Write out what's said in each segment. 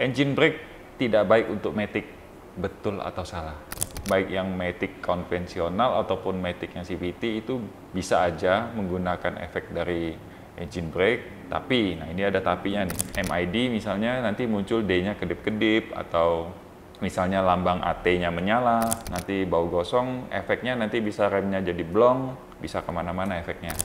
Engine brake tidak baik untuk Matic, betul atau salah? Baik yang Matic konvensional ataupun Matic yang CVT itu bisa aja menggunakan efek dari engine brake, tapi, nah ini ada tapinya nih, MID misalnya nanti muncul D-nya kedip-kedip, atau misalnya lambang AT-nya menyala, nanti bau gosong, efeknya nanti bisa remnya jadi blong, bisa kemana-mana efeknya.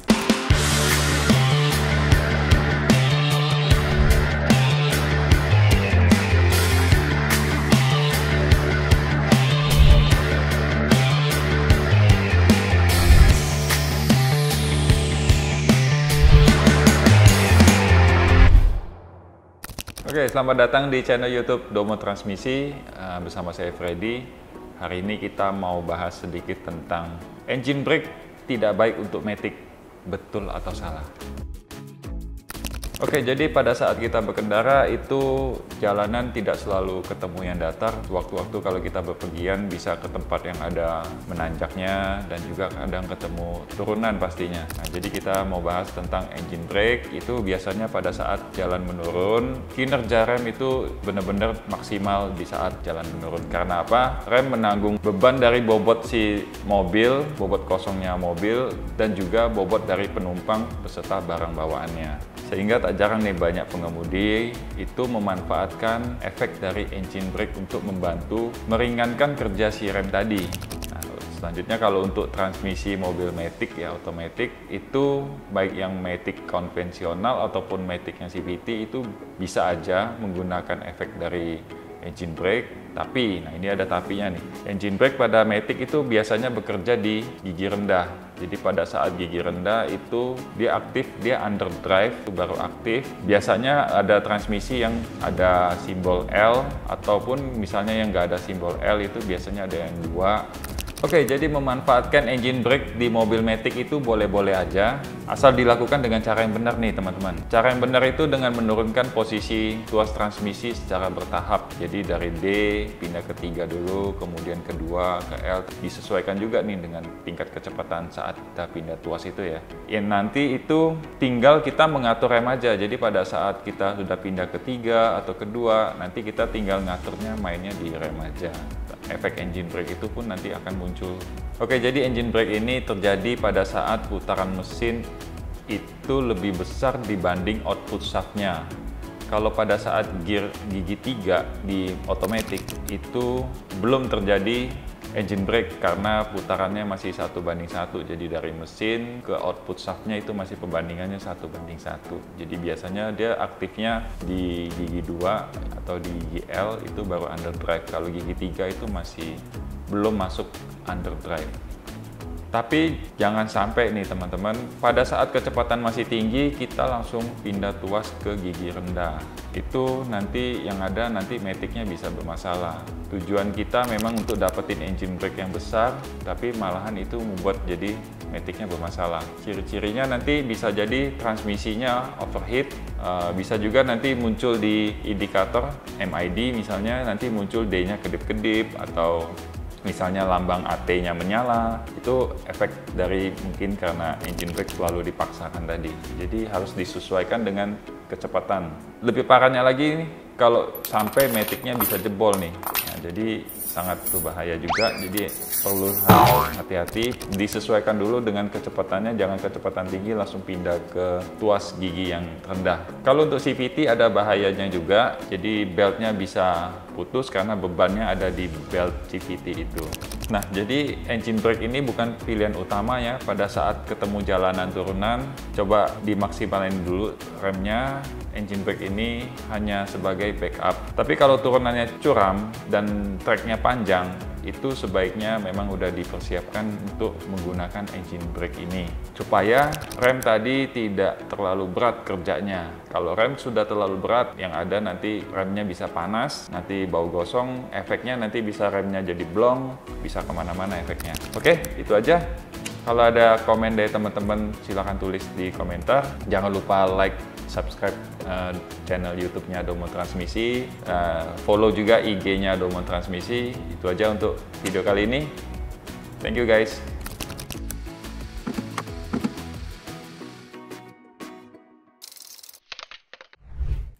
Oke, selamat datang di channel YouTube Domo Transmisi bersama saya Freddy. Hari ini kita mau bahas sedikit tentang engine brake tidak baik untuk Matic, betul atau salah? Oke, jadi pada saat kita berkendara itu jalanan tidak selalu ketemu yang datar. Waktu-waktu kalau kita bepergian bisa ke tempat yang ada menanjaknya dan juga kadang ketemu turunan pastinya. Nah, jadi kita mau bahas tentang engine brake. Itu biasanya pada saat jalan menurun, kinerja rem itu benar-benar maksimal di saat jalan menurun. Karena apa? Rem menanggung beban dari bobot si mobil, bobot kosongnya mobil, dan juga bobot dari penumpang beserta barang bawaannya. Sehingga tak jarang nih banyak pengemudi itu memanfaatkan efek dari engine brake untuk membantu meringankan kerja si rem tadi. Nah, selanjutnya kalau untuk transmisi mobil Matic ya otomatis itu baik yang Matic konvensional ataupun Matic yang CVT itu bisa aja menggunakan efek dari engine brake, tapi, nah ini ada tapinya nih. Engine brake pada Matic itu biasanya bekerja di gigi rendah. Jadi pada saat gigi rendah itu dia aktif, dia underdrive itu baru aktif. Biasanya ada transmisi yang ada simbol L ataupun misalnya yang nggak ada simbol L itu biasanya ada yang 2. Oke, jadi memanfaatkan engine brake di mobil Matic itu boleh-boleh aja, asal dilakukan dengan cara yang benar nih teman-teman. Cara yang benar itu dengan menurunkan posisi tuas transmisi secara bertahap. Jadi dari D pindah ke 3 dulu, kemudian ke 2, ke L. Disesuaikan juga nih dengan tingkat kecepatan saat kita pindah tuas itu ya. Yang nanti itu tinggal kita mengatur rem aja. Jadi pada saat kita sudah pindah ke 3 atau ke 2, nanti kita tinggal ngaturnya mainnya di rem aja. Efek engine brake itu pun nanti akan muncul. Oke, jadi engine brake ini terjadi pada saat putaran mesin itu lebih besar dibanding output shaftnya. Kalau pada saat gear gigi 3 di otomatis itu belum terjadi engine brake karena putarannya masih 1:1. Jadi dari mesin ke output shaftnya itu masih perbandingannya 1:1. Jadi biasanya dia aktifnya di gigi 2 atau di gigi L itu baru underdrive. Kalau gigi 3 itu masih belum masuk underdrive. Tapi jangan sampai nih teman-teman, pada saat kecepatan masih tinggi kita langsung pindah tuas ke gigi rendah. Itu nanti yang ada nanti Matic-nya bisa bermasalah. Tujuan kita memang untuk dapetin engine brake yang besar, tapi malahan itu membuat jadi Matic-nya bermasalah. Ciri-cirinya nanti bisa jadi transmisinya overheat, bisa juga nanti muncul di indikator MID misalnya nanti muncul D-nya kedip-kedip, atau misalnya lambang AT-nya menyala. Itu efek dari mungkin karena engine brake selalu dipaksakan tadi. Jadi harus disesuaikan dengan kecepatan. Lebih parahnya lagi nih, kalau sampai Matic-nya bisa jebol nih. Nah, jadi sangat berbahaya juga. Jadi perlu hati-hati, disesuaikan dulu dengan kecepatannya, jangan kecepatan tinggi langsung pindah ke tuas gigi yang rendah. Kalau untuk CVT ada bahayanya juga, jadi beltnya bisa putus karena bebannya ada di belt CVT itu. Nah, jadi engine brake ini bukan pilihan utama ya pada saat ketemu jalanan turunan. Coba dimaksimalin dulu remnya. Engine brake ini hanya sebagai backup. Tapi kalau turunannya curam dan treknya panjang, itu sebaiknya memang udah dipersiapkan untuk menggunakan engine brake ini. Supaya rem tadi tidak terlalu berat kerjanya. Kalau rem sudah terlalu berat, yang ada nanti remnya bisa panas, nanti bau gosong, efeknya nanti bisa remnya jadi blong, bisa kemana-mana efeknya. Oke, itu aja. Kalau ada komen dari teman-teman, silahkan tulis di komentar. Jangan lupa like, subscribe channel YouTube-nya Domo Transmisi, follow juga IG-nya Domo Transmisi. Itu aja untuk video kali ini. Thank you guys.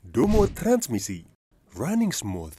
Domo Transmisi, running smooth.